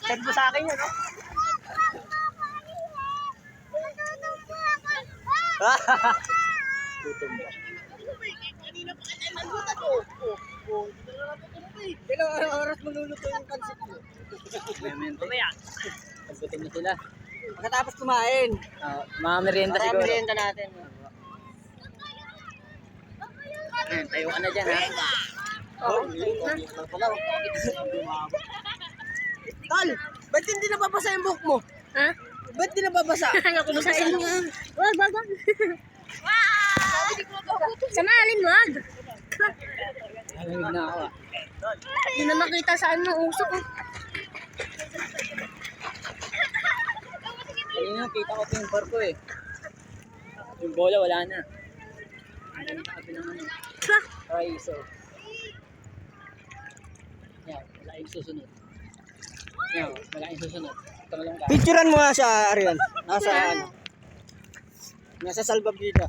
Send mo sa akin yun, no? Tutumba. Ilang oras maluluto yung pansit mo? Mamaya. Pagbutin mo sila. Pagkatapos kumain. Mga merienda siguro. Mga merienda natin. Tayo ka na dyan, ha? Tol, ba't hindi nababasa yung book mo? Ha? Ba't hindi nababasa? Basahin mo. Wag. Sa malin, wag. Nangingig na ako, Hindi na makita saan ng usok. Kanina kita ko yung barko eh. Yung bola wala na. Riso. Yan, wala yung susunod. Yan, wala yung susunod. Picturean mo nga siya, Arian. Nasa salbabida.